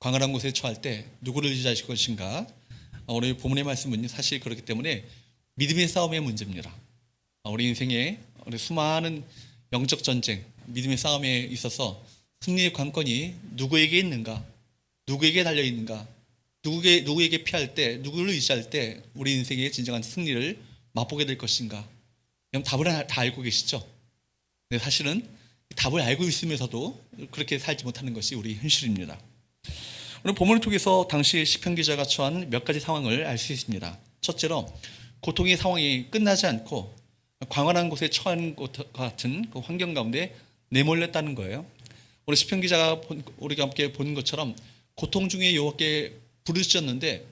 광활한 곳에 처할 때 누구를 의지하실 것인가? 오늘 본문의 말씀은 사실 그렇기 때문에 믿음의 싸움의 문제입니다. 우리 인생에 우리 수많은 영적 전쟁, 믿음의 싸움에 있어서 승리의 관건이 누구에게 있는가? 누구에게 달려 있는가? 누구에게 피할 때, 누구를 의지할 때 우리 인생의 진정한 승리를 맛보게 될 것인가? 그럼 답을 다 알고 계시죠? 근데 사실은 답을 알고 있으면서도 그렇게 살지 못하는 것이 우리 현실입니다. 오늘 본문을 통해서 당시 시편 기자가 처한 몇 가지 상황을 알 수 있습니다. 첫째로 고통의 상황이 끝나지 않고 광활한 곳에 처한 것 같은 그 환경 가운데 내몰렸다는 거예요. 우리 시편 기자가 우리가 함께 본 것처럼 고통 중에 여호와께 부르셨는데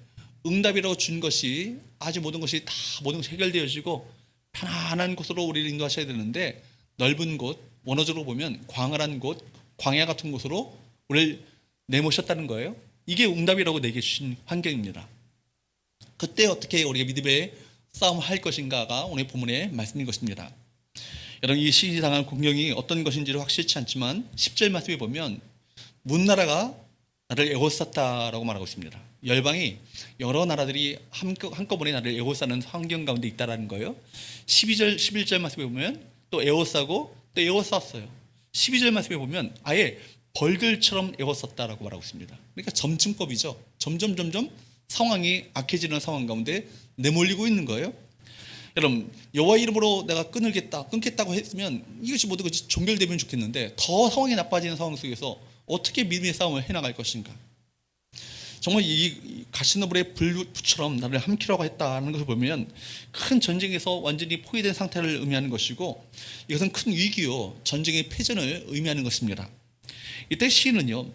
응답이라고 준 것이 아주 모든 것이 해결되어지고 편안한 곳으로 우리를 인도하셔야 되는데 넓은 곳, 원어적으로 보면 광활한 곳, 광야 같은 곳으로 우리를 내모셨다는 거예요. 이게 응답이라고 내게 주신 환경입니다. 그때 어떻게 우리가 믿음의 싸움을 할 것인가가 오늘 본문의 말씀인 것입니다. 여러분, 이 시인이 당한 공경이 어떤 것인지를 확실치 않지만 10절 말씀에 보면 문나라가 나를 에워쌌다라고 말하고 있습니다. 열방이 여러 나라들이 한꺼번에 나를 에워싸는 환경 가운데 있다라는 거예요. 12절, 11절 말씀에 보면 또 에워싸고 또 에워쌌어요. 12절 말씀에 보면 아예 벌들처럼 에워쌌다라고 말하고 있습니다. 그러니까 점층법이죠. 점점 상황이 악해지는 상황 가운데 내몰리고 있는 거예요. 여러분, 여호와 이름으로 내가 끊겠다고 했으면 이것이 모두 종결되면 좋겠는데 더 상황이 나빠지는 상황 속에서 어떻게 믿음의 싸움을 해나갈 것인가? 정말 이 가시너불의 불처럼 나를 함키라고 했다는 것을 보면 큰 전쟁에서 완전히 포위된 상태를 의미하는 것이고 이것은 큰 위기요 전쟁의 패전을 의미하는 것입니다. 이때 시인은요,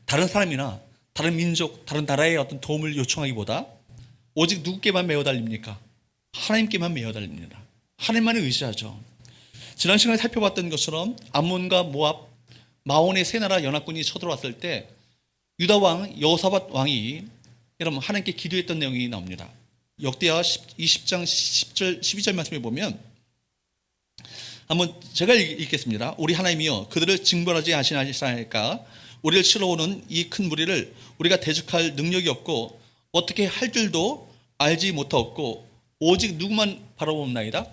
다른 사람이나 다른 민족, 다른 나라의 어떤 도움을 요청하기보다 오직 누구께만 매어 달립니까? 하나님께만 매어 달립니다. 하나님만을 의지하죠. 지난 시간에 살펴봤던 것처럼 암몬과 모압, 마온의 세 나라 연합군이 쳐들어왔을 때 유다 왕 여호사밧 왕이 여러분 하나님께 기도했던 내용이 나옵니다. 역대하 20장 10절 12절 말씀에 보면 한번 제가 읽겠습니다. 우리 하나님이여 그들을 징벌하지 아시나이까 우리를 치러 오는 이 큰 무리를 우리가 대적할 능력이 없고 어떻게 할 줄도 알지 못하옵고 오직 누구만 바라봅나이다?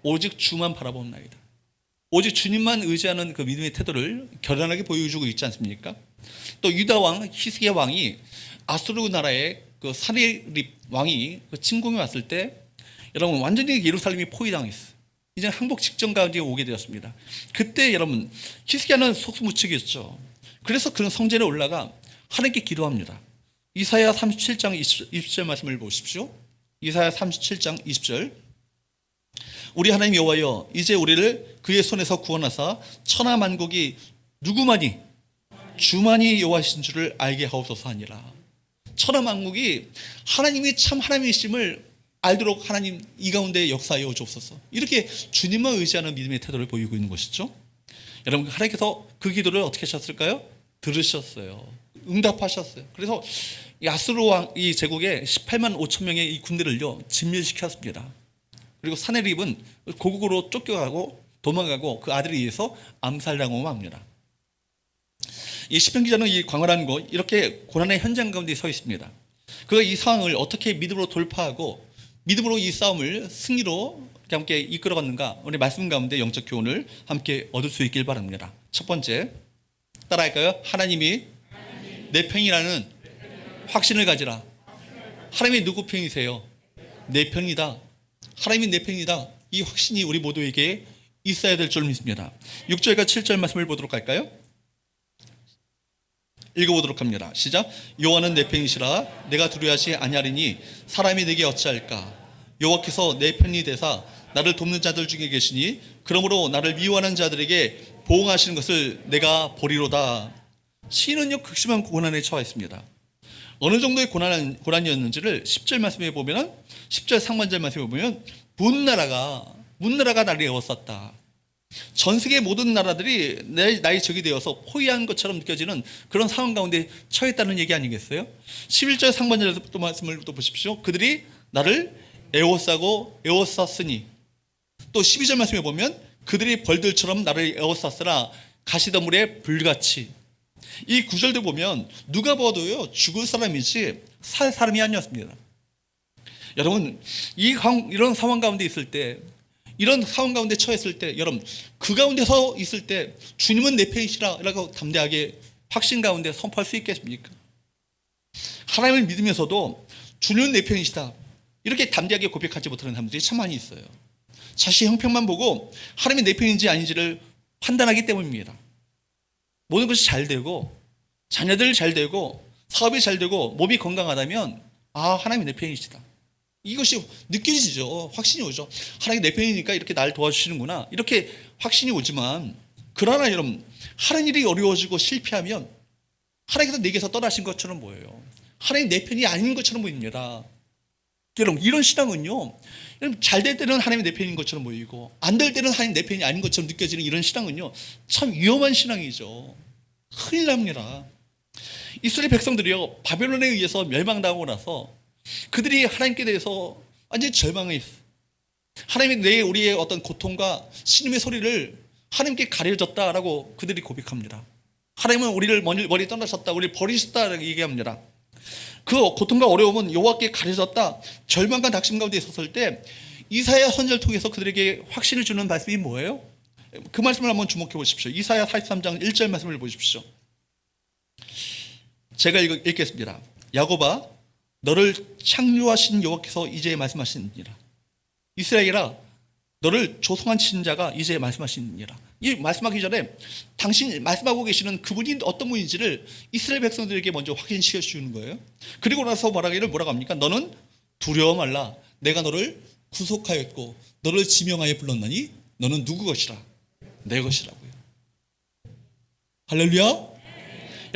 오직 주만 바라봅나이다. 오직 주님만 의지하는 그 믿음의 태도를 결연하게 보여주고 있지 않습니까? 또 유다 왕 히스기야 왕이 아수르 나라의 그 사네립 왕이 그 침공에 왔을 때 여러분 완전히 예루살렘이 포위당했어요. 이제 항복 직전 가운데 오게 되었습니다. 그때 여러분 히스기야는 속수무책이었죠. 그래서 그런 성전에 올라가 하나님께 기도합니다. 이사야 37장 20절 말씀을 보십시오. 이사야 37장 20절 우리 하나님 여호와여 이제 우리를 그의 손에서 구원하사 천하 만국이 누구만이 주만이 여호와이신 줄을 알게 하옵소서 하니라. 천하 만국이 하나님이 참 하나님이심을 알도록 하나님 이 가운데 역사하여 주옵소서. 이렇게 주님만 의지하는 믿음의 태도를 보이고 있는 것이죠. 여러분 하나님께서 그 기도를 어떻게 하셨을까요? 들으셨어요. 응답하셨어요. 그래서 아수르 왕 이 제국의 18만 5천 명의 이 군대를요 진멸시켰습니다. 그리고 사네립은 고국으로 쫓겨가고 도망가고 그 아들에 의해서 암살당하고 합니다. 이 시편 기자는 이 광활한 곳 이렇게 고난의 현장 가운데 서 있습니다. 그가 이 상황을 어떻게 믿음으로 돌파하고 믿음으로 이 싸움을 승리로 함께 이끌어갔는가 오늘 말씀 가운데 영적 교훈을 함께 얻을 수 있길 바랍니다. 첫 번째 따라할까요? 하나님이 내 편이라는 확신을 가지라. 하나님이 누구 편이세요? 내 편이다. 하나님이 내 편이다. 이 확신이 우리 모두에게 있어야 될 줄 믿습니다. 6절과 7절 말씀을 보도록 할까요? 읽어보도록 합니다. 시작. 여호와는 내 편이시라 내가 두려워하지 아니하리니 사람이 내게 어찌할까. 여호와께서 내 편이 되사 나를 돕는 자들 중에 계시니 그러므로 나를 미워하는 자들에게 보응하시는 것을 내가 보리로다. 시인은요 극심한 고난에 처해 있습니다. 어느 정도의 고난이었는지를 10절 말씀에 보면 10절 상반절 말씀에 보면 문나라가 나를 에워쌌다. 전 세계 모든 나라들이 나의 적이 되어서 포위한 것처럼 느껴지는 그런 상황 가운데 처했다는 얘기 아니겠어요? 11절 상반절 또 말씀을 또 보십시오. 그들이 나를 에워싸고 에워쌌으니 또 12절 말씀에 보면 그들이 벌들처럼 나를 에워쌌으나 가시덤불에 불같이 이 구절도 보면 누가 봐도요 죽을 사람이지 살 사람이 아니었습니다. 여러분 이런 상황 가운데 있을 때, 이런 상황 가운데 처했을 때, 여러분 그 가운데서 있을 때 주님은 내 편이시라 라고 담대하게 확신 가운데 선포할 수 있겠습니까? 하나님을 믿으면서도 주님은 내 편이시다 이렇게 담대하게 고백하지 못하는 사람들이 참 많이 있어요. 자신의 형편만 보고 하나님이 내 편인지 아닌지를 판단하기 때문입니다. 모든 것이 잘 되고 자녀들 잘 되고 사업이 잘 되고 몸이 건강하다면 하나님이 내 편이시다 이것이 느껴지죠. 확신이 오죠. 하나님이 내 편이니까 이렇게 날 도와주시는구나 이렇게 확신이 오지만, 그러나 여러분 하는 일이 어려워지고 실패하면 하나님께서 내게서 떠나신 것처럼 보여요. 하나님 내 편이 아닌 것처럼 보입니다. 여러분 이런 신앙은요, 잘 될 때는 하나님이 내 편인 것처럼 보이고 안 될 때는 하나님 내 편이 아닌 것처럼 느껴지는 이런 신앙은요 참 위험한 신앙이죠. 큰일 납니다. 이스라엘 백성들이요 바벨론에 의해서 멸망당하고 나서 그들이 하나님께 대해서 완전히 절망했어요. 하나님이 우리의 어떤 고통과 신음의 소리를 하나님께 가려졌다라고 그들이 고백합니다. 하나님은 우리를 멀리 떠나셨다, 우리를 버리셨다라고 얘기합니다. 그 고통과 어려움은 여호와께 가려졌다, 절망과 낙심 가운데 있었을 때 이사야 선지자를 통해서 그들에게 확신을 주는 말씀이 뭐예요? 그 말씀을 한번 주목해 보십시오. 이사야 43장 1절 말씀을 보십시오. 제가 읽겠습니다. 야곱아, 너를 창조하신 여호와께서 이제 말씀하시느니라. 이스라엘아, 너를 조성한 친자가 이제 말씀하시느니라. 이 말씀하기 전에 당신 말씀하고 계시는 그분이 어떤 분인지를 이스라엘 백성들에게 먼저 확인시켜 주는 거예요. 그리고 나서 뭐라고 합니까? 너는 두려워 말라. 내가 너를 구속하였고 너를 지명하여 불렀나니 너는 누구 것이라? 내 것이라고요. 할렐루야.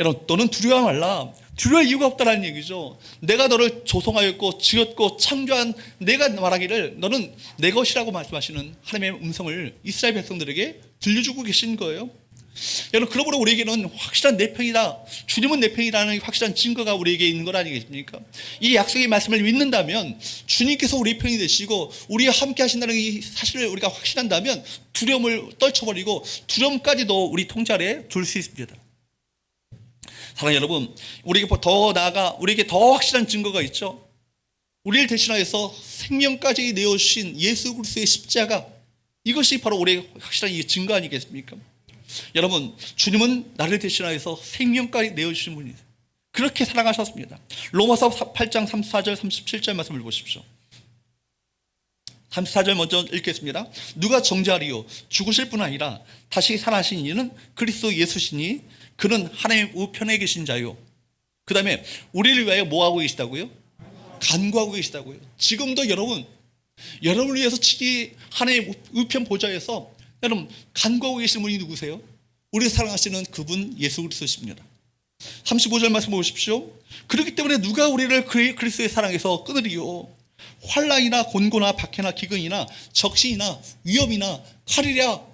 여러분 너는 두려워 말라. 두려울 이유가 없다는 얘기죠. 내가 너를 조성하였고 지었고 창조한 내가 말하기를 너는 내 것이라고 말씀하시는 하나님의 음성을 이스라엘 백성들에게 들려주고 계신 거예요. 여러분 그러므로 우리에게는 확실한 내 편이다, 주님은 내 편이라는 확실한 증거가 우리에게 있는 것 아니겠습니까? 이 약속의 말씀을 믿는다면 주님께서 우리 편이 되시고 우리와 함께 하신다는 이 사실을 우리가 확신한다면 두려움을 떨쳐버리고 두려움까지도 우리 통제 아래 둘 수 있습니다. 사랑하는 여러분, 우리에게 더 나아가 우리에게 더 확실한 증거가 있죠. 우리를 대신하여서 생명까지 내어주신 예수 그리스도의 십자가, 이것이 바로 우리의 확실한 이 증거 아니겠습니까? 여러분 주님은 나를 대신하여서 생명까지 내어주신 분이에요. 그렇게 사랑하셨습니다. 로마서 8장 34절 37절 말씀을 보십시오. 34절 먼저 읽겠습니다. 누가 정죄하리요? 죽으실 뿐 아니라 다시 살아나신 이는 그리스도 예수시니 그는 하나님 우편에 계신 자요. 그 다음에 우리를 위하여 뭐하고 계시다고요? 간구하고 계시다고요. 지금도 여러분을 위해서 하나님 우편 보좌에서 여러분 간구하고 계신 분이 누구세요? 우리를 사랑하시는 그분 예수 그리스도십니다. 35절 말씀 보십시오. 그렇기 때문에 누가 우리를 그리스도의 사랑에서 끊으리요? 환난이나 곤고나 박해나 기근이나 적신이나 위험이나 칼이랴,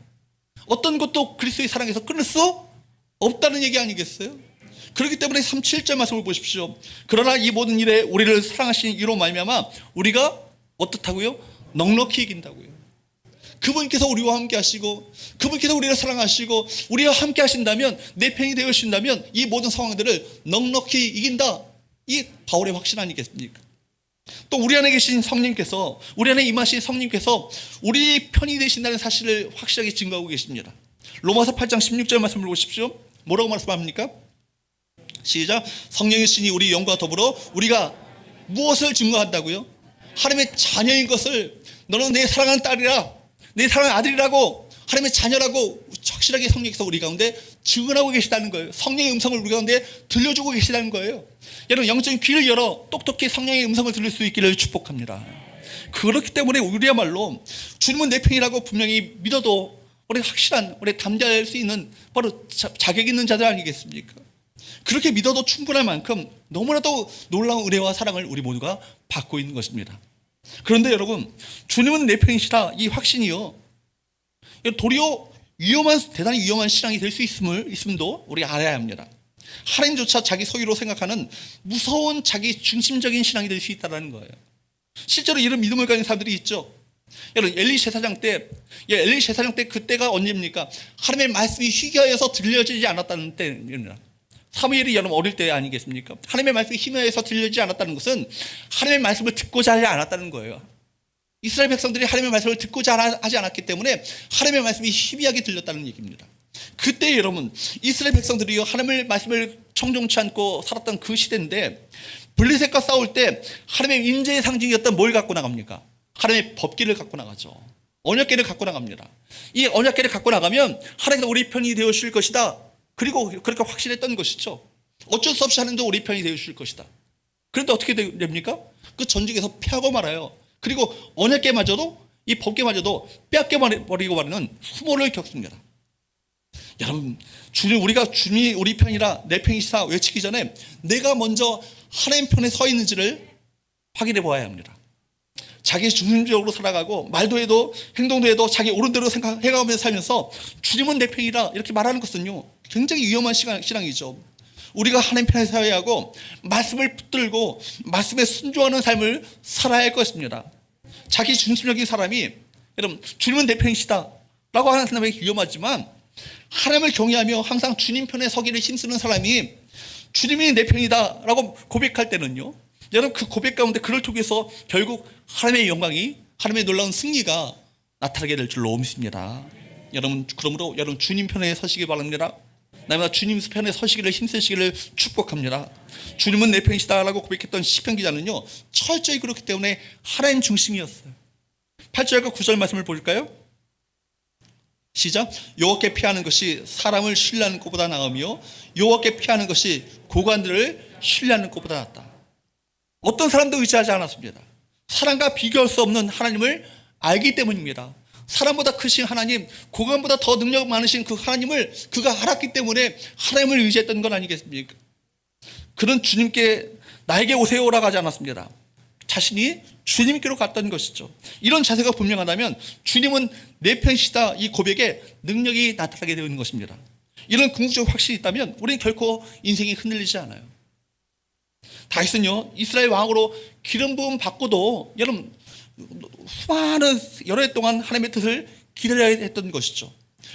어떤 것도 그리스도의 사랑에서 끊을 수 없다는 얘기 아니겠어요? 그렇기 때문에 37절 말씀을 보십시오. 그러나 이 모든 일에 우리를 사랑하신 이로 말미암아 우리가 어떻다고요? 넉넉히 이긴다고요. 그분께서 우리와 함께 하시고 그분께서 우리를 사랑하시고 우리와 함께 하신다면, 내 편이 되어 주신다면 이 모든 상황들을 넉넉히 이긴다. 이 바울의 확신 아니겠습니까? 또 우리 안에 계신 성령께서, 우리 안에 임하신 성령께서 우리 편이 되신다는 사실을 확실하게 증거하고 계십니다. 로마서 8장 16절 말씀을 보십시오. 뭐라고 말씀합니까? 시작. 성령의 신이 우리 영과 더불어 우리가 무엇을 증거한다고요? 하나님의 자녀인 것을, 너는 내 사랑하는 딸이라, 내 사랑하는 아들이라고, 하나님의 자녀라고 확실하게 성령께서 우리 가운데 증언하고 계시다는 거예요. 성령의 음성을 우리 가운데 들려주고 계시다는 거예요. 여러분 영적인 귀를 열어 똑똑히 성령의 음성을 들을 수 있기를 축복합니다. 그렇기 때문에 우리야말로 주님은 내 편이라고 분명히 믿어도 우리 확실한, 우리 담대할 수 있는 바로 자격 있는 자들 아니겠습니까? 그렇게 믿어도 충분할 만큼 너무나도 놀라운 은혜와 사랑을 우리 모두가 받고 있는 것입니다. 그런데 여러분, 주님은 내 편이시라 이 확신이요, 도리어 대단히 위험한 신앙이 될 수 있음도 우리가 알아야 합니다. 하나님조차 자기 소유로 생각하는 무서운 자기 중심적인 신앙이 될 수 있다는 거예요. 실제로 이런 믿음을 가진 사람들이 있죠. 여러분 엘리 제사장 때 그때가 언제입니까? 하나님의 말씀이 희귀하여서 들려지지 않았다는 때입니다. 사무엘이 여러분 어릴 때 아니겠습니까? 하나님의 말씀이 희미해서 들리지 않았다는 것은 하나님의 말씀을 듣고자 하지 않았다는 거예요. 이스라엘 백성들이 하나님의 말씀을 듣고자 하지 않았기 때문에 하나님의 말씀이 희미하게 들렸다는 얘기입니다. 그때 여러분 이스라엘 백성들이 하나님의 말씀을 청종치 않고 살았던 그 시대인데, 블레셋과 싸울 때 하나님의 인재의 상징이었던 뭘 갖고 나갑니까? 하나님의 법궤를 갖고 나가죠. 언약궤를 갖고 나갑니다. 이 언약궤를 갖고 나가면 하나님께서 우리 편이 되어 주실 것이다. 그리고 그렇게 확신했던 것이죠. 어쩔 수 없이 하나님도 우리 편이 되어 주실 것이다. 그런데 어떻게 됩니까? 그 전쟁에서 패하고 말아요. 그리고 언약궤마저도, 이 법궤마저도 빼앗겨버리고 말하는 수모를 겪습니다. 여러분, 우리가 주님이 우리 편이라 내 편이시다 외치기 전에 내가 먼저 하나님 편에 서 있는지를 확인해 보아야 합니다. 자기 중심적으로 살아가고 말도 해도 행동도 해도 자기 옳은대로 생각해가면서 살면서 주님은 내 편이라 이렇게 말하는 것은요, 굉장히 위험한 신앙이죠. 우리가 하나님 편에 서야 하고 말씀을 붙들고 말씀에 순종하는 삶을 살아야 할 것입니다. 자기 중심적인 사람이, 여러분, 주님은 내 편이시다 라고 하는 사람에게 위험하지만, 하나님을 경외하며 항상 주님 편에 서기를 힘쓰는 사람이 주님이 내 편이다 라고 고백할 때는요, 여러분, 그 고백 가운데 그를 통해서 결국 하나님의 영광이, 하나님의 놀라운 승리가 나타나게 될 줄로 믿습니다. 여러분, 그러므로 여러분 주님 편에 서시기 바랍니다. 날마다 주님 편에 서시기를 힘쓰시기를 축복합니다. 주님은 내 편이시다 라고 고백했던 시편 기자는요, 철저히 그렇기 때문에 하나님 중심이었어요. 8절과 9절 말씀을 볼까요? 시작. 여호와께 피하는 것이 사람을 신뢰하는 것보다 나으며 여호와께 피하는 것이 고관들을 신뢰하는 것보다 낫다. 어떤 사람도 의지하지 않았습니다. 사람과 비교할 수 없는 하나님을 알기 때문입니다. 사람보다 크신 하나님, 고관보다 더 능력 많으신 그 하나님을 그가 알았기 때문에 하나님을 의지했던 건 아니겠습니까? 그는 주님께 나에게 오세요라고 하지 않았습니다. 자신이 주님께로 갔던 것이죠. 이런 자세가 분명하다면 주님은 내 편이시다, 이 고백에 능력이 나타나게 되는 것입니다. 이런 궁극적 확신이 있다면 우리는 결코 인생이 흔들리지 않아요. 다윗은요, 이스라엘 왕으로 기름 부음 받고도 여러분 수많은 여러 해 동안 하나님의 뜻을 기다려야 했던 것이죠.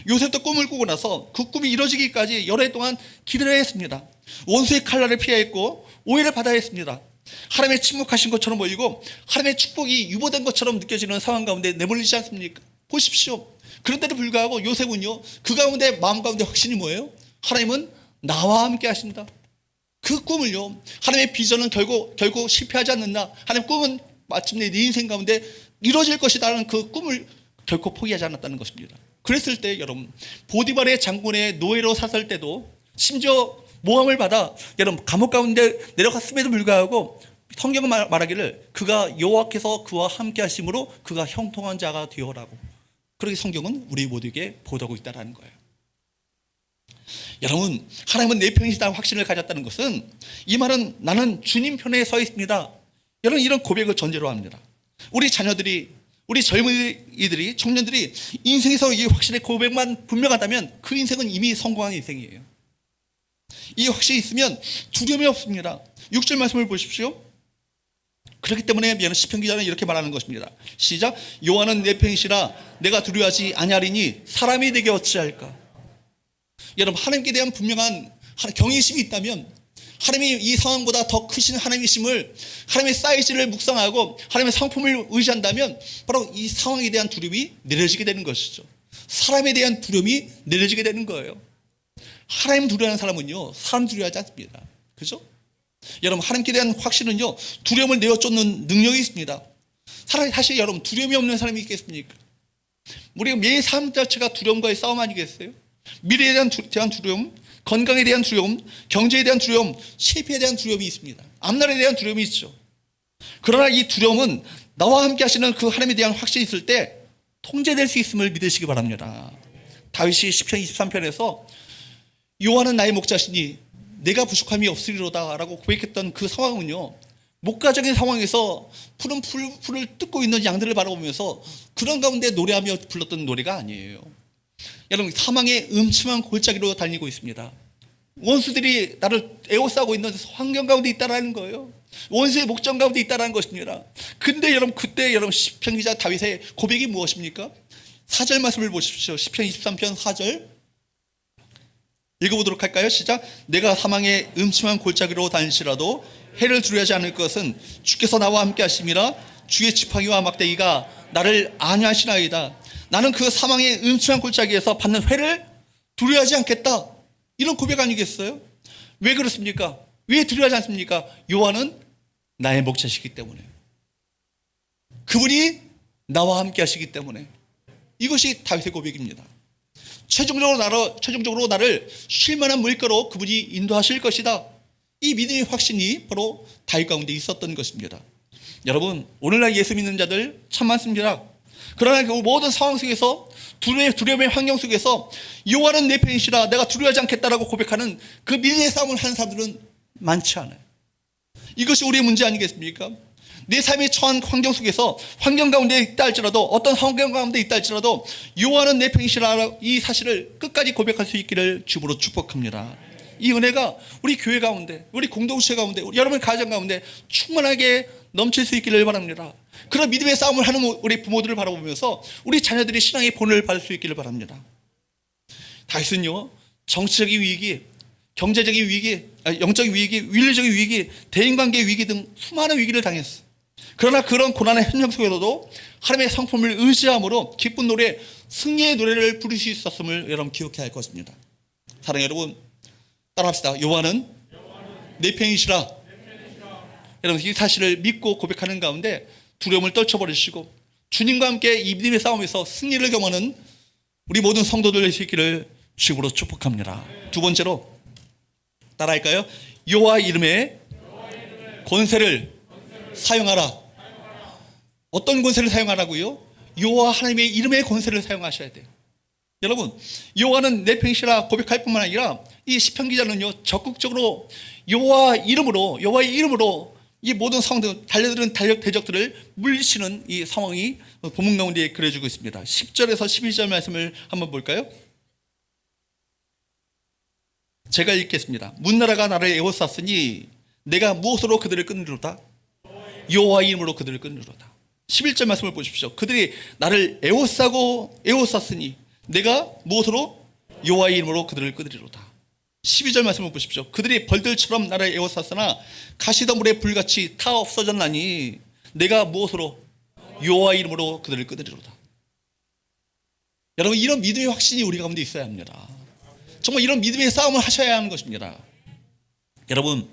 요셉도 꿈을 꾸고 나서 그 꿈이 이루어지기까지 여러 해 동안 기다려야 했습니다. 원수의 칼날을 피해야 했고 오해를 받아야 했습니다. 하나님의 침묵하신 것처럼 보이고 하나님의 축복이 유보된 것처럼 느껴지는 상황 가운데 내몰리지 않습니까? 보십시오. 그런데도 불구하고 요셉은요, 그 가운데 마음 가운데 확신이 뭐예요? 하나님은 나와 함께 하신다. 그 꿈을요, 하나님의 비전은 결국 실패하지 않는다. 하나님의 꿈은 마침내 네 인생 가운데 이루어질 것이다라는 그 꿈을 결코 포기하지 않았다는 것입니다. 그랬을 때 여러분, 보디발의 장군의 노예로 샀을 때도, 심지어 모함을 받아 여러분 감옥 가운데 내려갔음에도 불구하고 성경은 말하기를 그가 여호와께서 그와 함께 하심으로 그가 형통한 자가 되어라고, 그렇게 성경은 우리 모두에게 보도하고 있다는 거예요. 여러분, 하나님은 내 편이시다는 확신을 가졌다는 것은, 이 말은 나는 주님 편에 서 있습니다, 여러분, 이런 고백을 전제로 합니다. 우리 자녀들이, 우리 젊은이들이, 청년들이 인생에서 이 확신의 고백만 분명하다면 그 인생은 이미 성공한 인생이에요. 이 확신이 있으면 두려움이 없습니다. 6절 말씀을 보십시오. 그렇기 때문에 시편 기자는 이렇게 말하는 것입니다. 시작. 여호와는 내 편이시라 내가 두려워하지 아니하리니 사람이 내게 어찌할까. 여러분, 하나님께 대한 분명한 경외심이 있다면, 하나님이 이 상황보다 더 크신 하나님이심을, 하나님의 사이즈를 묵상하고 하나님의 상품을 의지한다면 바로 이 상황에 대한 두려움이 내려지게 되는 것이죠. 사람에 대한 두려움이 내려지게 되는 거예요. 하나님 두려워하는 사람은요, 사람 두려워하지 않습니다. 그죠? 여러분, 하나님께 대한 확신은요, 두려움을 내어쫓는 능력이 있습니다. 사실 여러분, 두려움이 없는 사람이 있겠습니까? 우리가 매일 삶 자체가 두려움과의 싸움 아니겠어요? 미래에 대한 두려움, 건강에 대한 두려움, 경제에 대한 두려움, 실패에 대한 두려움이 있습니다. 앞날에 대한 두려움이 있죠. 그러나 이 두려움은 나와 함께 하시는 그 하나님에 대한 확신이 있을 때 통제될 수 있음을 믿으시기 바랍니다. 다윗이 시편 23편에서 여호와는 나의 목자시니 내가 부족함이 없으리로다 라고 고백했던 그 상황은요, 목가적인 상황에서 푸른 풀을 뜯고 있는 양들을 바라보면서 그런 가운데 노래하며 불렀던 노래가 아니에요. 여러분, 사망의 음침한 골짜기로 달리고 있습니다. 원수들이 나를 에워싸고 있는 환경 가운데 있다라는 거예요. 원수의 목전 가운데 있다라는 것입니다. 근데 여러분, 그때 여러분 시편 기자 다윗의 고백이 무엇입니까? 4절 말씀을 보십시오. 시편 23편 4절. 읽어보도록 할까요? 시작. 내가 사망의 음침한 골짜기로 다닐지라도 해를 두려워하지 않을 것은 주께서 나와 함께 하심이라. 주의 지팡이와 막대기가 나를 안위하시나이다. 나는 그 사망의 음침한 골짜기에서 받는 회를 두려워하지 않겠다. 이런 고백 아니겠어요? 왜 그렇습니까? 왜 두려워하지 않습니까? 여호와는 나의 목자시기 때문에, 그분이 나와 함께 하시기 때문에. 이것이 다윗의 고백입니다. 최종적으로 나를 쉴만한 물가로 그분이 인도하실 것이다. 이 믿음의 확신이 바로 다윗 가운데 있었던 것입니다. 여러분, 오늘날 예수 믿는 자들 참 많습니다. 그러나 그 모든 상황 속에서, 두려움의 환경 속에서 여호와는 내 편이시라, 내가 두려워하지 않겠다라고 고백하는 그 믿음의 싸움을 하는 사람들은 많지 않아요. 이것이 우리의 문제 아니겠습니까? 내 삶에 처한 환경 속에서, 환경 가운데 있다 할지라도, 어떤 환경 가운데 있다 할지라도 여호와는 내 편이시라, 이 사실을 끝까지 고백할 수 있기를 주님으로 축복합니다. 이 은혜가 우리 교회 가운데, 우리 공동체 가운데, 우리 여러분 가정 가운데 충만하게 넘칠 수 있기를 바랍니다. 그런 믿음의 싸움을 하는 우리 부모들을 바라보면서 우리 자녀들이 신앙의 본을 받을 수 있기를 바랍니다. 다윗은요, 정치적인 위기, 경제적인 위기, 영적인 위기, 윤리적인 위기, 대인관계 위기 등 수많은 위기를 당했어요. 그러나 그런 고난의 현장 속에서도 하나님의 성품을 의지함으로 기쁜 노래, 승리의 노래를 부를 수 있었음을 여러분 기억해야 할 것입니다. 사랑하는 여러분, 따라합시다. 여호와는 내 편이시라. 여러분, 이 사실을 믿고 고백하는 가운데 두려움을 떨쳐버리시고 주님과 함께 이 믿음의 싸움에서 승리를 경험하는 우리 모든 성도들 될 수 있기를 주님으로 축복합니다. 두 번째로 따라할까요? 여호와 이름의 권세를 사용하라. 어떤 권세를 사용하라고요? 여호와 하나님의 이름의 권세를 사용하셔야 돼요. 여러분, 여호와는 내 편이시라 고백할 뿐만 아니라 이 시편 기자는요, 적극적으로 여호와의 이름으로 이 모든 상황들, 달려드는 대적들을 물리치는 이 상황이 본문 가운데 그려지고 있습니다. 10절에서 12절 말씀을 한번 볼까요? 제가 읽겠습니다. 문나라가 나를 에워쌌으니 내가 무엇으로 그들을 끊으리로다? 여호와의 이름으로 그들을 끊으리로다. 11절 말씀을 보십시오. 그들이 나를 에워쌌으니 내가 무엇으로? 여호와의 이름으로 그들을 끊으리로다. 12절 말씀을 보십시오. 그들이 벌들처럼 나를 에워쌌으나 가시덤불에 불같이 타 없어졌나니 내가 무엇으로? 여호와의 이름으로 그들을 끊으리로다. 여러분, 이런 믿음의 확신이 우리 가운데 있어야 합니다. 정말 이런 믿음의 싸움을 하셔야 하는 것입니다. 여러분,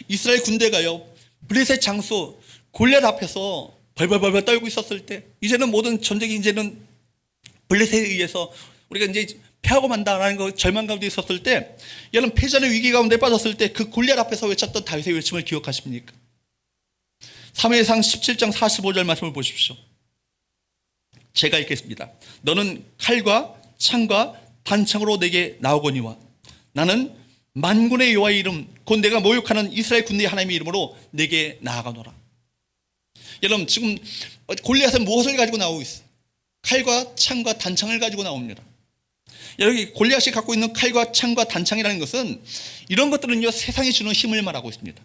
이스라엘 군대가요, 블레셋 장수 골리앗 앞에서 벌벌벌 떨고 있었을 때, 이제는 모든 전쟁이 이제는 블레셋에 의해서 우리가 이제 패하고 만다라는 거 절망 가운데 있었을 때, 여러분 패전의 위기 가운데 빠졌을 때 그 골리앗 앞에서 외쳤던 다윗의 외침을 기억하십니까? 사무엘상 17장 45절 말씀을 보십시오. 제가 읽겠습니다. 너는 칼과 창과 단창으로 내게 나오거니와 나는 만군의 여호와의 이름 곧 내가 모욕하는 이스라엘 군대의 하나님의 이름으로 내게 나아가노라. 여러분, 지금 골리앗은 무엇을 가지고 나오고 있어요? 칼과 창과 단창을 가지고 나옵니다. 여기 골리앗이 갖고 있는 칼과 창과 단창이라는 것은, 이런 것들은요, 세상이 주는 힘을 말하고 있습니다.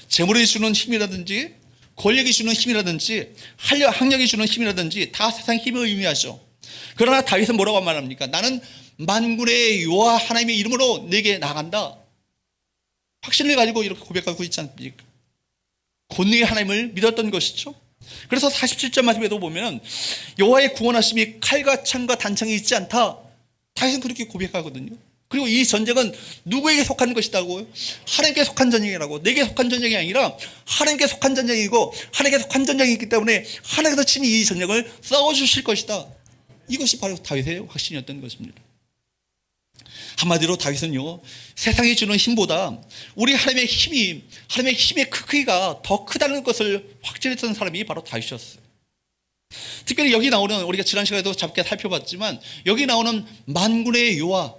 재물이 주는 힘이라든지 권력이 주는 힘이라든지 학력이 주는 힘이라든지 다 세상 힘을 의미하죠. 그러나 다윗은 뭐라고 말합니까? 나는 만군의 여호와 하나님의 이름으로 내게 나간다. 확신을 가지고 이렇게 고백하고 있지 않습니까? 권능의 하나님을 믿었던 것이죠. 그래서 47절 말씀에도 보면 여호와의 구원하심이 칼과 창과 단창이 있지 않다. 다윗은 그렇게 고백하거든요. 그리고 이 전쟁은 누구에게 속한 것이다고요? 하나님께 속한 전쟁이라고. 내게 속한 전쟁이 아니라 하나님께 속한 전쟁이고, 하나님께 속한 전쟁이기 때문에 하나님께서 친히 이 전쟁을 싸워주실 것이다. 이것이 바로 다윗의 확신이었던 것입니다. 한마디로 다윗은요, 세상이 주는 힘보다 우리 하나님의 힘의 크기가 더 크다는 것을 확신했던 사람이 바로 다윗이었어요. 특별히 여기 나오는, 우리가 지난 시간에도 짧게 살펴봤지만, 여기 나오는 만군의 여호와,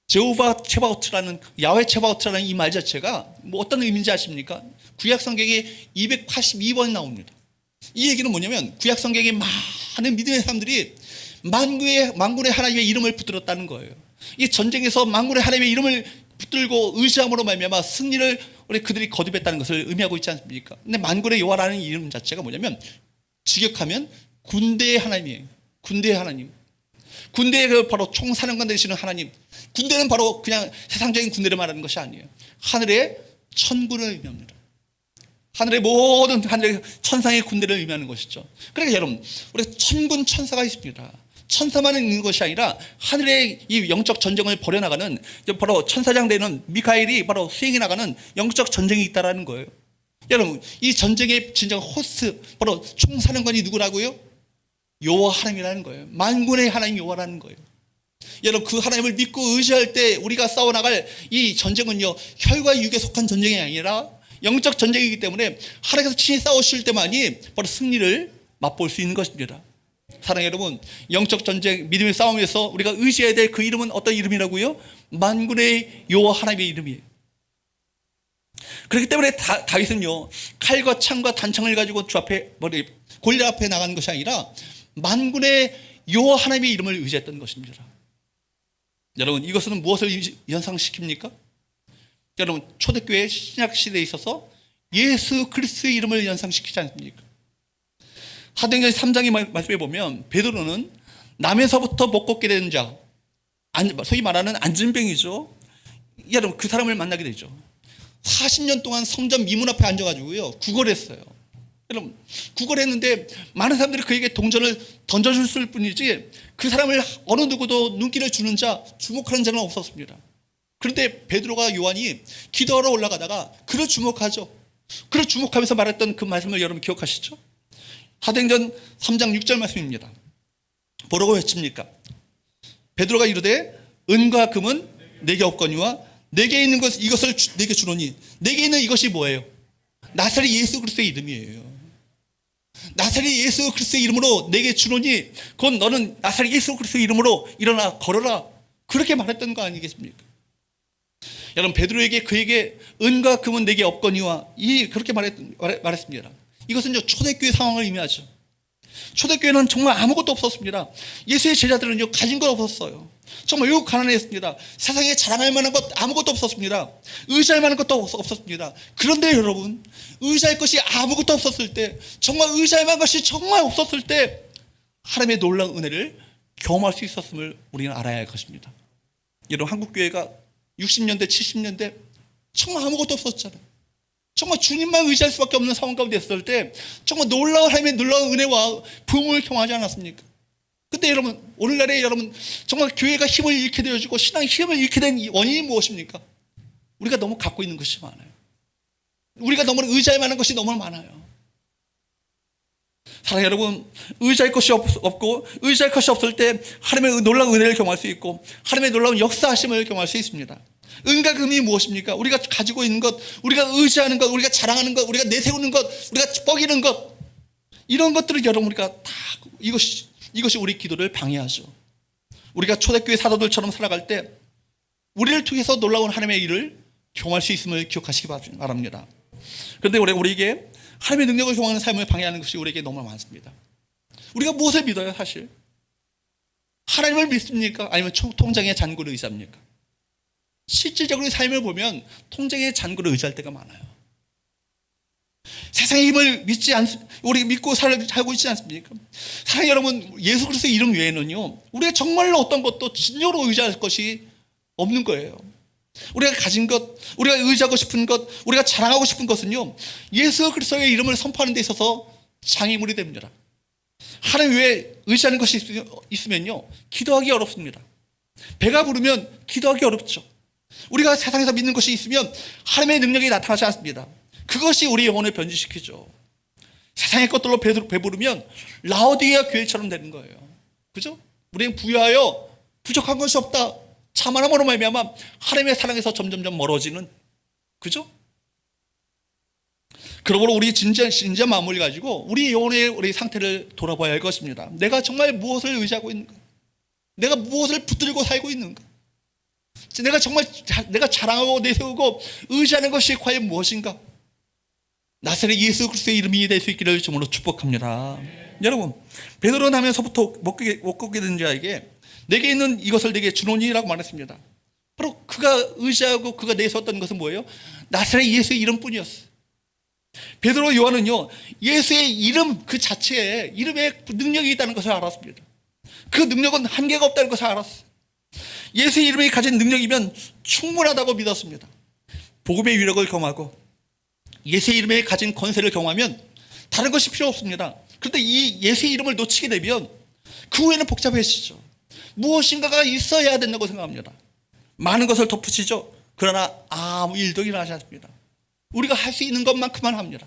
제호바 체바오트라는, 야훼 체바오트라는 이 말 자체가 뭐 어떤 의미인지 아십니까? 구약 성경에 282번 나옵니다. 이 얘기는 뭐냐면, 구약 성경에 많은 믿음의 사람들이 만군의 하나님의 이름을 붙들었다는 거예요. 이 전쟁에서 만군의 하나님의 이름을 붙들고 의지함으로 말미암아 승리를 그들이 거듭했다는 것을 의미하고 있지 않습니까? 근데 만군의 여호와라는 이름 자체가 뭐냐면, 직역하면 군대의 하나님이에요. 군대의 하나님. 군대의 그 바로 총사령관 되시는 하나님, 군대는 바로 그냥 세상적인 군대를 말하는 것이 아니에요. 하늘의 천군을 의미합니다. 하늘의 모든 하늘의 천상의 군대를 의미하는 것이죠. 그러니까 여러분, 우리가 천군 천사가 있습니다. 천사만 있는 것이 아니라 하늘의 이 영적 전쟁을 벌여나가는 바로 천사장 되는 미카엘이 바로 수행해 나가는 영적 전쟁이 있다라는 거예요. 여러분, 이 전쟁의 진정 호스트, 바로 총사령관이 누구라고요? 여호와 하나님이라는 거예요. 만군의 하나님 여호와라는 거예요. 여러분, 그 하나님을 믿고 의지할 때 우리가 싸워나갈 이 전쟁은요, 혈과 육에 속한 전쟁이 아니라 영적 전쟁이기 때문에 하나님께서 친히 싸우실 때만이 바로 승리를 맛볼 수 있는 것입니다. 사랑하는 여러분, 영적 전쟁, 믿음의 싸움에서 우리가 의지해야 될 그 이름은 어떤 이름이라고요? 만군의 여호와 하나님의 이름이에요. 그렇기 때문에 다윗은요, 칼과 창과 단창을 가지고 주 앞에, 골리앗 앞에 나간 것이 아니라 만군의 여호와 하나님의 이름을 의지했던 것입니다. 여러분, 이것은 무엇을 연상시킵니까? 여러분, 초대교회 신약 시대에 있어서 예수 그리스도의 이름을 연상시키지 않습니까? 사도행전 3장의 말씀에 보면 베드로는 남에서부터 못 걷게 되는 자, 소위 말하는 안진병이죠. 여러분, 그 사람을 만나게 되죠. 40년 동안 성전 미문 앞에 앉아가지고요, 구걸했어요. 여러분, 구걸했는데 많은 사람들이 그에게 동전을 던져줬을 뿐이지 그 사람을 어느 누구도 눈길을 주는 자, 주목하는 자는 없었습니다. 그런데 베드로가 요한이 기도하러 올라가다가 그를 주목하죠. 그를 주목하면서 말했던 그 말씀을 여러분 기억하시죠? 사도행전 3장 6절 말씀입니다. 뭐라고 외칩니까? 베드로가 이르되 은과 금은 내게 없거니와 내게 있는 것 이것을 내게 주노니, 내게 있는 이것이 뭐예요? 나사렛 예수 그리스도의 이름이에요. 나사렛 예수 그리스도의 이름으로 내게 주노니, 곧 너는 나사렛 예수 그리스도의 이름으로 일어나 걸어라, 그렇게 말했던 거 아니겠습니까? 여러분, 베드로에게 그에게 은과 금은 내게 없거니와 그렇게 말했습니다. 이것은 초대교회 상황을 의미하죠. 초대교회는 정말 아무것도 없었습니다. 예수의 제자들은요, 가진 것 없었어요. 정말 매우 가난했습니다. 세상에 자랑할 만한 것 아무것도 없었습니다. 의지할 만한 것도 없었습니다. 그런데 여러분, 의지할 것이 아무것도 없었을 때, 정말 의지할 만한 것이 정말 없었을 때 하나님의 놀라운 은혜를 경험할 수 있었음을 우리는 알아야 할 것입니다. 여러분, 한국교회가 60년대 70년대 정말 아무것도 없었잖아요. 정말 주님만 의지할 수밖에 없는 상황 가운데 있었을 때 정말 놀라운 하나님의 놀라운 은혜와 부흥을 경험하지 않았습니까? 근데 여러분, 오늘날에 여러분 정말 교회가 힘을 잃게 되어지고 신앙이 힘을 잃게 된 원인이 무엇입니까? 우리가 너무 갖고 있는 것이 많아요. 우리가 너무 의지할 만한 것이 너무 많아요. 사랑하는 여러분, 의지할 것이 없고 의지할 것이 없을 때 하나님의 놀라운 은혜를 경험할 수 있고 하나님의 놀라운 역사하심을 경험할 수 있습니다. 은과 금이 무엇입니까? 우리가 가지고 있는 것, 우리가 의지하는 것, 우리가 자랑하는 것, 우리가 내세우는 것, 우리가 뻐기는 것, 이런 것들을 여러분 우리가 다 이것이 우리 기도를 방해하죠. 우리가 초대교회 사도들처럼 살아갈 때 우리를 통해서 놀라운 하나님의 일을 경험할 수 있음을 기억하시기 바랍니다. 그런데 우리에게 하나님의 능력을 경험하는 삶을 방해하는 것이 우리에게 너무 많습니다. 우리가 무엇을 믿어요? 사실 하나님을 믿습니까? 아니면 통장의 잔고를 의지합니까? 실질적으로 삶을 보면 통장의 잔고를 의지할 때가 많아요. 세상의 힘을 우리 믿고 살고 있지 않습니까? 사랑하는 여러분, 예수 그리스도의 이름 외에는요, 우리가 정말로 어떤 것도 진정으로 의지할 것이 없는 거예요. 우리가 가진 것, 우리가 의지하고 싶은 것, 우리가 자랑하고 싶은 것은요, 예수 그리스도의 이름을 선포하는 데 있어서 장애물이 됩니다. 하나님 외에 의지하는 것이 있으면요, 기도하기 어렵습니다. 배가 부르면 기도하기 어렵죠. 우리가 세상에서 믿는 것이 있으면 하나님의 능력이 나타나지 않습니다. 그것이 우리 영혼을 변질시키죠. 세상의 것들로 배부르면 라오디게아 교회처럼 되는 거예요. 그죠? 우리는 부유하여 부족한 것이 없다, 자만함으로 말미암아 하나님의 사랑에서 점점점 멀어지는, 그죠? 그러므로 우리 진지한 마음을 가지고 우리 영혼의 우리 상태를 돌아봐야 할 것입니다. 내가 정말 무엇을 의지하고 있는가? 내가 무엇을 붙들고 살고 있는가? 내가 정말 내가 자랑하고 내세우고 의지하는 것이 과연 무엇인가? 나사렛 예수 그리스도의 이름이 될 수 있기를 주님으로 축복합니다. 여러분, 베드로 나면서부터 못 걷게 된 자에게 내게 있는 이것을 내게 주노니라고 말했습니다. 바로 그가 의지하고 그가 내세웠던 것은 뭐예요? 나사렛 예수의 이름뿐이었어요. 베드로 요한은요, 예수의 이름 그 자체에 이름에 능력이 있다는 것을 알았습니다. 그 능력은 한계가 없다는 것을 알았어요. 예수의 이름이 가진 능력이면 충분하다고 믿었습니다. 복음의 위력을 경험하고 예수의 이름에 가진 권세를 경험하면 다른 것이 필요 없습니다. 그런데 이 예수의 이름을 놓치게 되면 그 후에는 복잡해지죠. 무엇인가가 있어야 된다고 생각합니다. 많은 것을 덧붙이죠. 그러나 아무 일도 일어나지 않습니다. 우리가 할 수 있는 것만큼만 합니다.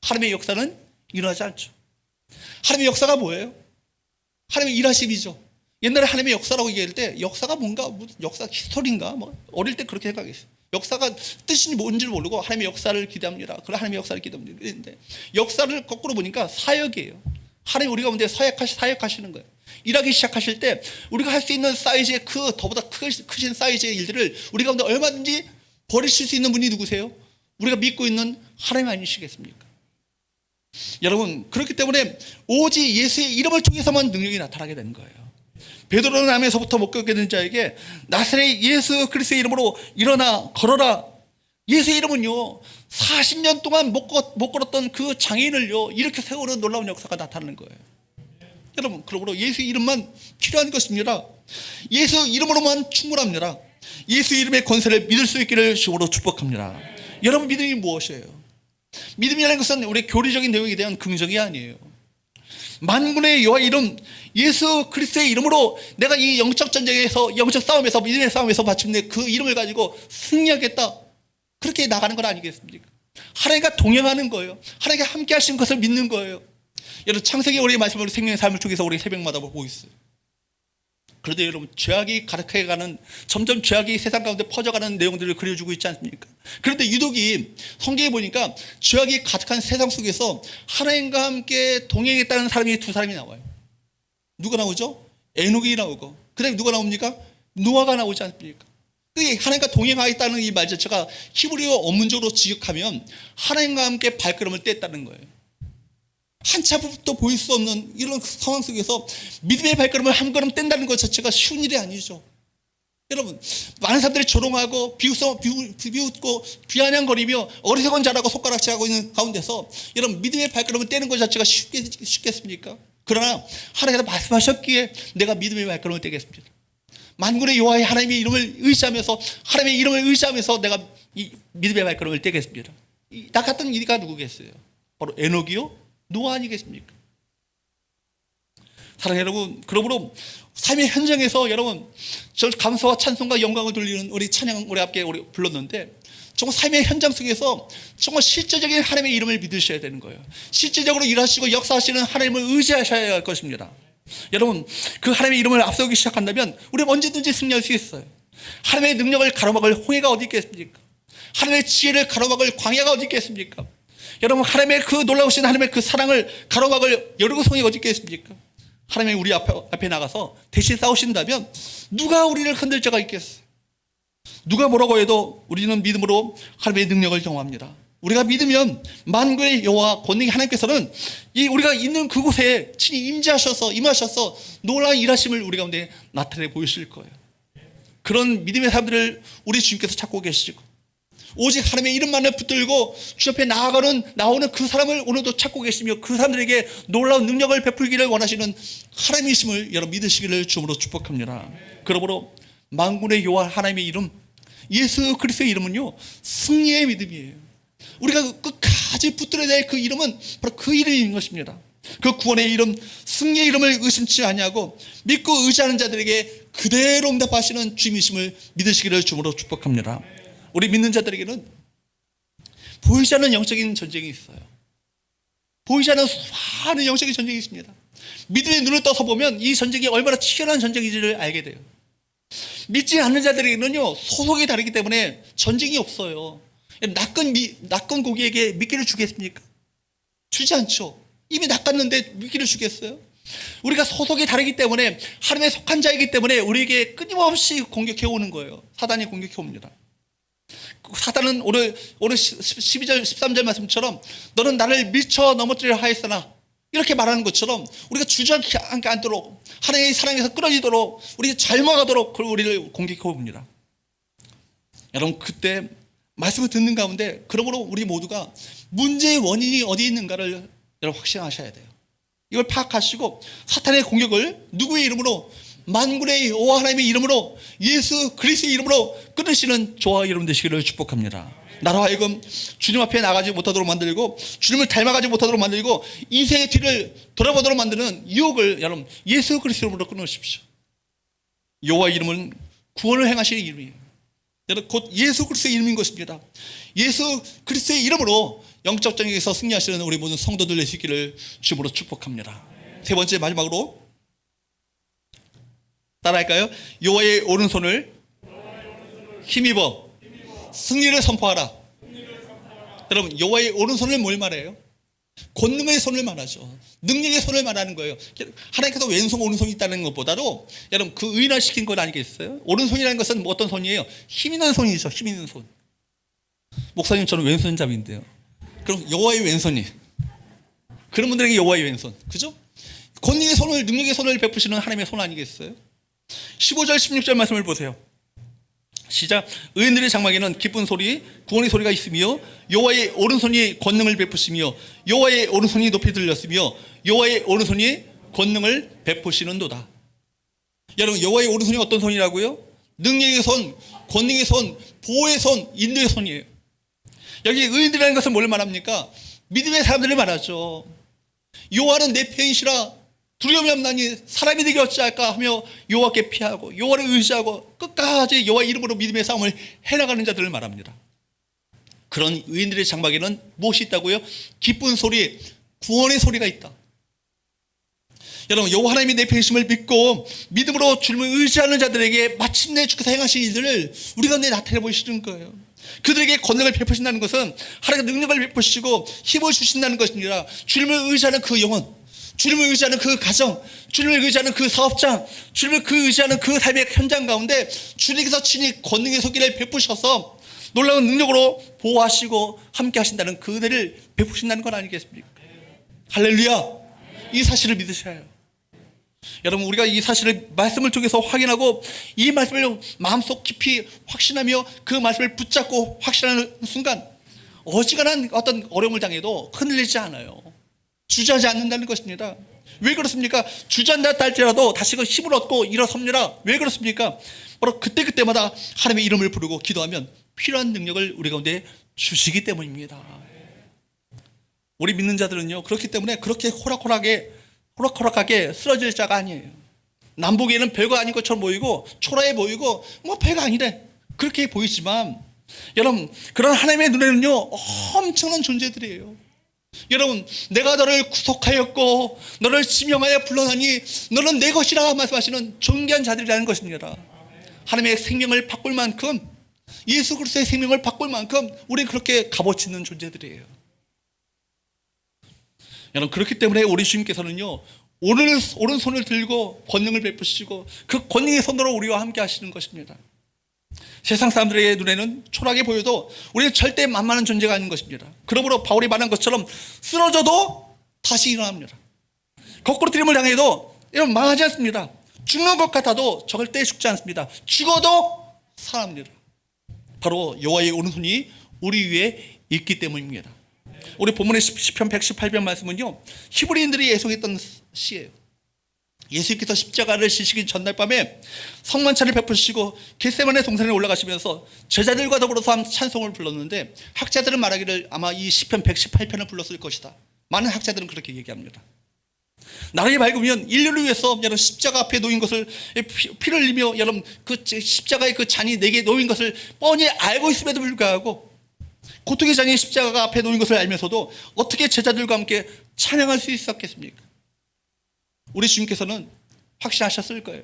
하나님의 역사는 일어나지 않죠. 하나님의 역사가 뭐예요? 하나님의 일하심이죠. 옛날에 하나님의 역사라고 얘기할 때 역사가 뭔가 무슨 역사 히스토리인가 뭐 어릴 때 그렇게 생각했어요. 역사가 뜻이 뭔지를 모르고 하나님의 역사를 기대합니다. 그래 하나님의 역사를 기대합니다. 그런데 역사를 거꾸로 보니까 사역이에요. 하나님 우리 가운데 사역하시는 거예요. 일하기 시작하실 때 우리가 할 수 있는 사이즈의 더보다 크신 사이즈의 일들을 우리 가운데 얼마든지 버리실 수 있는 분이 누구세요? 우리가 믿고 있는 하나님 아니시겠습니까? 여러분, 그렇기 때문에 오직 예수의 이름을 통해서만 능력이 나타나게 되는 거예요. 베드로는 남에서부터 못 걷게 자에게 나사렛 예수 그리스도의 이름으로 일어나 걸어라. 예수의 이름은요 40년 동안 못 걸었던 그 장애인을요 이렇게 세우는 놀라운 역사가 나타나는 거예요. 여러분, 그러므로 예수 이름만 필요한 것입니다. 예수 이름으로만 충분합니다. 예수 이름의 권세를 믿을 수 있기를 주로 축복합니다. 여러분, 믿음이 무엇이에요? 믿음이라는 것은 우리 교리적인 내용에 대한 긍정이 아니에요. 만군의 여호와 이름 예수 그리스도의 이름으로 내가 이 영적 전쟁에서, 영적 싸움에서, 믿음의 싸움에서 마침내 그 이름을 가지고 승리하겠다, 그렇게 나가는 건 아니겠습니까? 하나님과 동행하는 거예요. 하나님과 함께 하신 것을 믿는 거예요. 여러분, 창세기 우리의 말씀으로 생명의 삶을 통해서 우리 새벽마다 보고 있어요. 그런데 여러분, 죄악이 가득해가는, 점점 죄악이 세상 가운데 퍼져가는 내용들을 그려주고 있지 않습니까? 그런데 유독이 성경에 보니까 죄악이 가득한 세상 속에서 하나님과 함께 동행했다는 사람이 두 사람이 나와요. 누가 나오죠? 에녹이 나오고, 그 다음에 누가 나옵니까? 노아가 나오지 않습니까? 하나님과 동행하겠다는 이 말 자체가 히브리어 원문적으로 지역하면 하나님과 함께 발걸음을 뗐다는 거예요. 한참부터 보일 수 없는 이런 상황 속에서 믿음의 발걸음을 한 걸음 뗀다는 것 자체가 쉬운 일이 아니죠. 여러분, 많은 사람들이 조롱하고 비웃고 비아냥거리며 어리석은 자라고 손가락질하고 있는 가운데서 여러분, 믿음의 발걸음을 떼는 것 자체가 쉽겠습니까? 그러나 하나님께서 말씀하셨기에 내가 믿음의 발걸음을 떼겠습니다. 만군의 여호와의 하나님의 이름을 의지하면서, 하나님의 이름을 의지하면서 내가 이 믿음의 발걸음을 떼겠습니다. 나 같은 이가 누구겠어요? 바로 에녹이요? 노아 아니겠습니까? 사랑하는 여러분, 그러므로 삶의 현장에서 여러분, 저 감사와 찬송과 영광을 돌리는 우리 찬양, 우리 함께 우리 불렀는데, 정말 삶의 현장 속에서 정말 실제적인 하나님의 이름을 믿으셔야 되는 거예요. 실제적으로 일하시고 역사하시는 하나님을 의지하셔야 할 것입니다. 여러분, 그 하나님의 이름을 앞세우기 시작한다면 우리는 언제든지 승리할 수 있어요. 하나님의 능력을 가로막을 홍해가 어디 있겠습니까? 하나님의 지혜를 가로막을 광야가 어디 있겠습니까? 여러분, 하나님의 그 놀라우신 하나님의 그 사랑을 가로막을 여리고 성이 어디 있겠습니까? 하나님이 우리 앞에 나가서 대신 싸우신다면 누가 우리를 흔들 자가 있겠어요? 누가 뭐라고 해도 우리는 믿음으로 하나님의 능력을 경험합니다. 우리가 믿으면 만군의 여호와 권능의 하나님께서는 이 우리가 있는 그곳에 친히 임하셔서 놀라운 일하심을 우리 가운데 나타내 보이실 거예요. 그런 믿음의 사람들을 우리 주님께서 찾고 계시고, 오직 하나님의 이름만을 붙들고 주 앞에 나오는 그 사람을 오늘도 찾고 계시며, 그 사람들에게 놀라운 능력을 베풀기를 원하시는 하나님이심을 여러분 믿으시기를 주님으로 축복합니다. 그러므로 만군의 여호와 하나님의 이름 예수 그리스도의 이름은요 승리의 믿음이에요. 우리가 끝까지 붙들어야 될 그 이름은 바로 그 이름인 것입니다. 그 구원의 이름, 승리의 이름을 의심치 아니하고 믿고 의지하는 자들에게 그대로 응답하시는 주님이심을 믿으시기를 주님으로 축복합니다. 우리 믿는 자들에게는 보이지 않는 영적인 전쟁이 있어요. 보이지 않는 수많은 영적인 전쟁이 있습니다. 믿음의 눈을 떠서 보면 이 전쟁이 얼마나 치열한 전쟁인지를 알게 돼요. 믿지 않는 자들에게는요 소속이 다르기 때문에 전쟁이 없어요. 낚은 고기에게 미끼를 주겠습니까? 주지 않죠. 이미 낚았는데 미끼를 주겠어요? 우리가 소속이 다르기 때문에, 하나님의 속한 자이기 때문에 우리에게 끊임없이 공격해 오는 거예요. 사단이 공격해 옵니다. 사단은 오늘 12절 13절 말씀처럼 너는 나를 밀쳐 넘어뜨리려 하였으나, 이렇게 말하는 것처럼 우리가 주저앉지 않도록, 하나님의 사랑에서 끊어지도록, 우리가 잘 막아도록 우리를 공격해 옵니다. 여러분, 그때 말씀을 듣는 가운데 그러므로 우리 모두가 문제의 원인이 어디 있는가를 여러분 확신하셔야 돼요. 이걸 파악하시고 사탄의 공격을 누구의 이름으로? 만군의 여호와 하나님의 이름으로, 예수 그리스도의 이름으로 끊으시는 저와 여러분 되시기를 축복합니다. 나로 하여금 주님 앞에 나가지 못하도록 만들고 주님을 닮아가지 못하도록 만들고 인생의 뒤를 돌아보도록 만드는 유혹을 여러분 예수 그리스도 이름으로 끊으십시오. 여호와의 이름은 구원을 행하시는 이름이에요. 여러분 곧 예수 그리스도의 이름인 것입니다. 예수 그리스도의 이름으로 영적 전쟁에서 승리하시는 우리 모든 성도들 되시기를 주님으로 축복합니다. 세 번째 마지막으로 따라할까요? 여호와의 오른손을 힘입어 승리를 선포하라. 여러분 여호와의 오른손을 뭘 말해요? 권능의 손을 말하죠. 능력의 손을 말하는 거예요. 하나님께서 왼손 오른손이 있다는 것보다도 여러분 그 의인화시킨 것 아니겠어요? 오른손이라는 것은 어떤 손이에요? 힘 있는 손이죠. 힘 있는 손. 목사님 저는 왼손잡이인데요. 그럼 여호와의 왼손이 그런 분들에게 여호와의 왼손, 그죠? 권능의 손을, 능력의 손을 베푸시는 하나님의 손 아니겠어요? 15절 16절 말씀을 보세요. 시작. 의인들의 장막에는 기쁜 소리, 구원의 소리가 있으며 여호와의 오른손이 권능을 베푸시며 여호와의 오른손이 높이 들렸으며 여호와의 오른손이 권능을 베푸시는도다. 여러분 여호와의 오른손이 어떤 손이라고요? 능력의 손, 권능의 손, 보호의 손, 인도의 손이에요. 여기 의인들이라는 것은 뭘 말합니까? 믿음의 사람들을 말하죠. 여호와는 내 편이시라 두려움이 없나니 사람이 되게 어찌할까 하며 여호와께 피하고 여호와를 의지하고 끝까지 여호와 이름으로 믿음의 싸움을 해나가는 자들을 말합니다. 그런 의인들의 장막에는 무엇이 있다고요? 기쁜 소리, 구원의 소리가 있다. 여러분 여호와 하나님이 내 편이심을 믿고 믿음으로 주님을 의지하는 자들에게 마침내 주께서 행하신 일들을 우리 가운데 나타내 보이시는 거예요. 그들에게 권능을 베푸신다는 것은 하나님의 능력을 베푸시고 힘을 주신다는 것입니다. 주님을 의지하는 그 영혼, 주님을 의지하는 그 가정, 주님을 의지하는 그 사업장, 주님을 의지하는 그 삶의 현장 가운데 주님께서 친히 권능의 소기를 베푸셔서 놀라운 능력으로 보호하시고 함께 하신다는 그들을 베푸신다는 건 아니겠습니까? 할렐루야. 이 사실을 믿으셔야 해요. 여러분 우리가 이 사실을 말씀을 통해서 확인하고 이 말씀을 마음속 깊이 확신하며 그 말씀을 붙잡고 확신하는 순간 어지간한 어떤 어려움을 당해도 흔들리지 않아요. 주저하지 않는다는 것입니다. 왜 그렇습니까? 주저한다 할지라도 다시 그 힘을 얻고 일어섭니다. 왜 그렇습니까? 바로 그때마다 하나님의 이름을 부르고 기도하면 필요한 능력을 우리 가운데 주시기 때문입니다. 우리 믿는 자들은요 그렇기 때문에 그렇게 호락호락하게 쓰러질 자가 아니에요. 남보기에는 별거 아닌 것처럼 보이고 초라해 보이고 뭐 별거 아니래 그렇게 보이지만 여러분 그런 하나님의 눈에는요 엄청난 존재들이에요. 여러분 내가 너를 구속하였고 너를 지명하여 불러나니 너는 내 것이라 말씀하시는 존귀한 자들이라는 것입니다. 하나님의 생명을 바꿀 만큼 예수 그리스도의 생명을 바꿀 만큼 우리는 그렇게 값어치 있는 존재들이에요. 여러분 그렇기 때문에 우리 주님께서는요 오른손을 들고 권능을 베푸시고 그 권능의 손으로 우리와 함께 하시는 것입니다. 세상 사람들의 눈에는 초라하게 보여도 우리는 절대 만만한 존재가 아닌 것입니다. 그러므로 바울이 말한 것처럼 쓰러져도 다시 일어납니다. 거꾸로 들림을 당해도 여러분 망하지 않습니다. 죽는 것 같아도 절대 죽지 않습니다. 죽어도 살아납니다. 바로 여호와의 오른손이 우리 위에 있기 때문입니다. 우리 본문의 시편 118편 말씀은요 히브리인들이 애송했던 시예요. 예수님께서 십자가를 지시기 전날 밤에 성만찬을 베푸시고 겟세마네 동산에 올라가시면서 제자들과 더불어서 찬송을 불렀는데 학자들은 말하기를 아마 이 시편 118편을 불렀을 것이다. 많은 학자들은 그렇게 얘기합니다. 나라가 밝으면 인류를 위해서 여러분 십자가 앞에 놓인 것을 피를 흘리며 여러분 그 십자가의 그 잔이 내게 놓인 것을 뻔히 알고 있음에도 불구하고 고통의 잔이 십자가가 앞에 놓인 것을 알면서도 어떻게 제자들과 함께 찬양할 수 있었겠습니까? 우리 주님께서는 확신하셨을 거예요.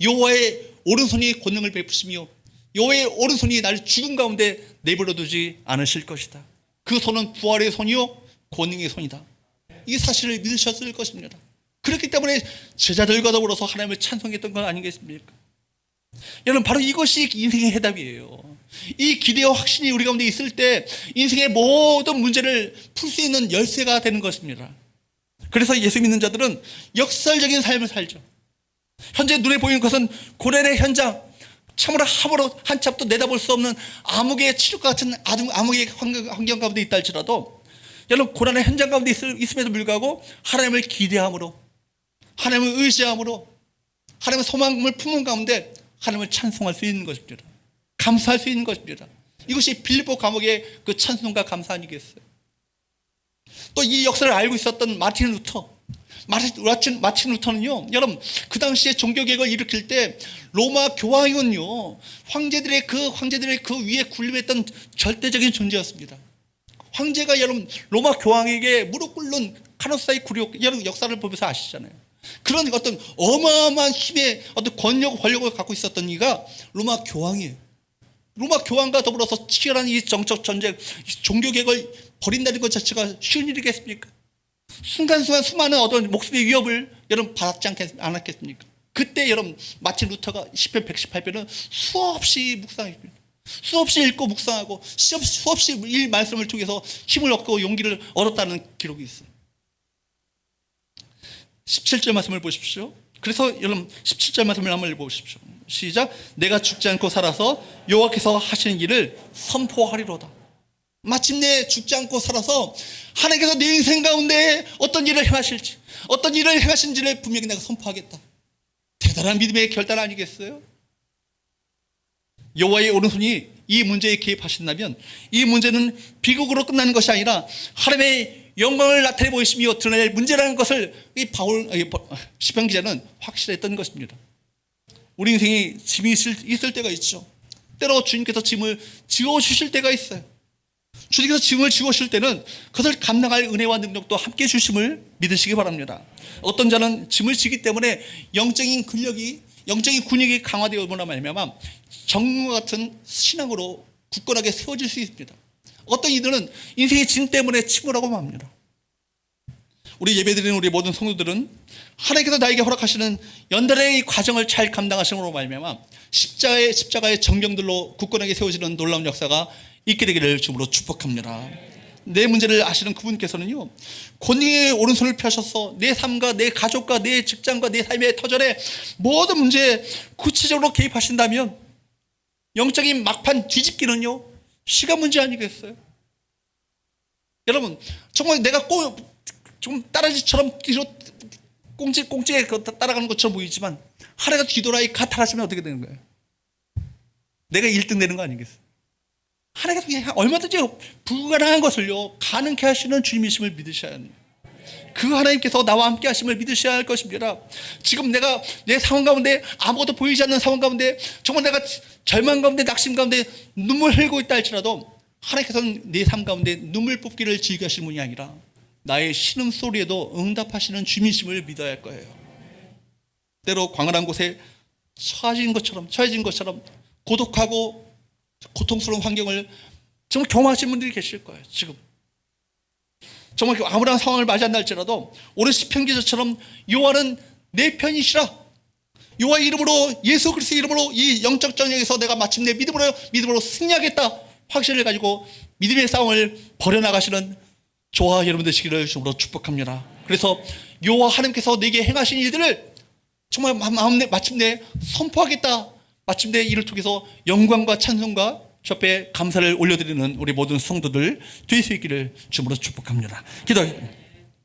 여호와의 오른손이 권능을 베푸시며 여호와의 오른손이 나를 죽음 가운데 내버려두지 않으실 것이다. 그 손은 부활의 손이요 권능의 손이다. 이 사실을 믿으셨을 것입니다. 그렇기 때문에 제자들과 더불어서 하나님을 찬송했던 건 아니겠습니까? 여러분 바로 이것이 인생의 해답이에요. 이 기대와 확신이 우리 가운데 있을 때 인생의 모든 문제를 풀 수 있는 열쇠가 되는 것입니다. 그래서 예수 믿는 자들은 역설적인 삶을 살죠. 현재 눈에 보이는 것은 고난의 현장, 참으로 한참도 내다볼 수 없는 암흑의 치료과 같은 암흑의 환경 가운데 있다 할지라도 여러분 고난의 현장 가운데 있음에도 불구하고 하나님을 기대함으로, 하나님을 의지함으로, 하나님의 소망을 품은 가운데 하나님을 찬송할 수 있는 것입니다. 감사할 수 있는 것입니다. 이것이 빌립보 감옥의 그 찬송과 감사 아니겠어요? 또 이 역사를 알고 있었던 마틴 루터는요, 여러분 그 당시에 종교개혁을 일으킬 때 로마 교황은요 황제들의 그 위에 군림했던 절대적인 존재였습니다. 황제가 여러분 로마 교황에게 무릎 꿇는 카노사의 굴욕, 여러분 역사를 보면서 아시잖아요. 그런 어떤 어마어마한 힘의 어떤 권력을 갖고 있었던 이가 로마 교황이에요. 로마 교황과 더불어서 치열한 이 정적 전쟁, 종교개혁을 벌인다는 것 자체가 쉬운 일이겠습니까? 순간순간 수많은 어떤 목숨의 위협을 여러분 받지 않았겠습니까? 그때 여러분 마틴 루터가 시편 118편은 수없이 묵상했습니다. 수없이 읽고 묵상하고 수없이 이 말씀을 통해서 힘을 얻고 용기를 얻었다는 기록이 있어요. 17절 말씀을 보십시오. 그래서 여러분 17절 말씀을 한번 읽어보십시오. 시작. 내가 죽지 않고 살아서 여호와께서 하시는 일을 선포하리로다. 마침내 죽지 않고 살아서 하나님께서 내 인생 가운데 어떤 일을 행하실지, 어떤 일을 행하신지를 분명히 내가 선포하겠다. 대단한 믿음의 결단 아니겠어요? 여호와의 오른손이 이 문제에 개입하신다면 이 문제는 비극으로 끝나는 것이 아니라 하나님의 영광을 나타내 보이시며 드러낼 문제라는 것을 이 시편 기자는 확실했던 것입니다. 우리 인생에 짐이 있을 때가 있죠. 때로 주님께서 짐을 지워주실 때가 있어요. 주님께서 짐을 지워주실 때는 그것을 감당할 은혜와 능력도 함께 주심을 믿으시기 바랍니다. 어떤 자는 짐을 지기 때문에 영적인 근력이 강화되어 오거나 말미암아 정과 같은 신앙으로 굳건하게 세워질 수 있습니다. 어떤 이들은 인생의 짐 때문에 침울하고 맙니다. 우리 예배드리는 우리 모든 성도들은 하나님께서 나에게 허락하시는 연달의 이 과정을 잘 감당하심으로 말미암아 십자가의 정병들로 굳건하게 세워지는 놀라운 역사가 있게 되기를 주님으로 축복합니다. 내 문제를 아시는 그분께서는요, 권위의 오른손을 펴셔서 내 삶과 내 가족과 내 직장과 내 삶의 터전에 모든 문제에 구체적으로 개입하신다면 영적인 막판 뒤집기는요 시간 문제 아니겠어요? 여러분 정말 내가 좀 따라지처럼 뒤로 꽁지에 따라가는 것처럼 보이지만 하나가 뒤돌아이 가탈하시면 어떻게 되는 거예요? 내가 1등 되는 거 아니겠어요? 하나님께서 그냥 얼마든지 불가능한 것을요 가능케 하시는 주님이심을 믿으셔야 합니다. 그 하나님께서 나와 함께 하심을 믿으셔야 할 것입니다. 지금 내가 내 상황 가운데 아무것도 보이지 않는 상황 가운데 정말 내가 절망 가운데 낙심 가운데 눈물 흘리고 있다 할지라도 하나님께서는 내 삶 가운데 눈물 뽑기를 즐겨하시는 분이 아니라 나의 신음소리에도 응답하시는 주님이심을 믿어야 할 거예요. 때로 광활한 곳에 처해진 것처럼 고독하고 고통스러운 환경을 정말 경험하시는 분들이 계실 거예요. 지금 정말 아무런 상황을 맞이한다 할지라도 오늘 시편 기자처럼 여호와는 내 편이시라, 여호와의 이름으로, 예수 그리스도의 이름으로 이 영적 전쟁에서 내가 마침내 믿음으로 승리하겠다 확신을 가지고 믿음의 싸움을 벌여나가시는 저와 여러분 되시기를 주님으로 축복합니다. 그래서 여호와 하나님께서 내게 행하신 일들을 정말 마침내 선포하겠다, 마침내 이를 통해서 영광과 찬송과 주 앞에 감사를 올려드리는 우리 모든 성도들 될 수 있기를 주님으로 축복합니다. 기도하겠습니다.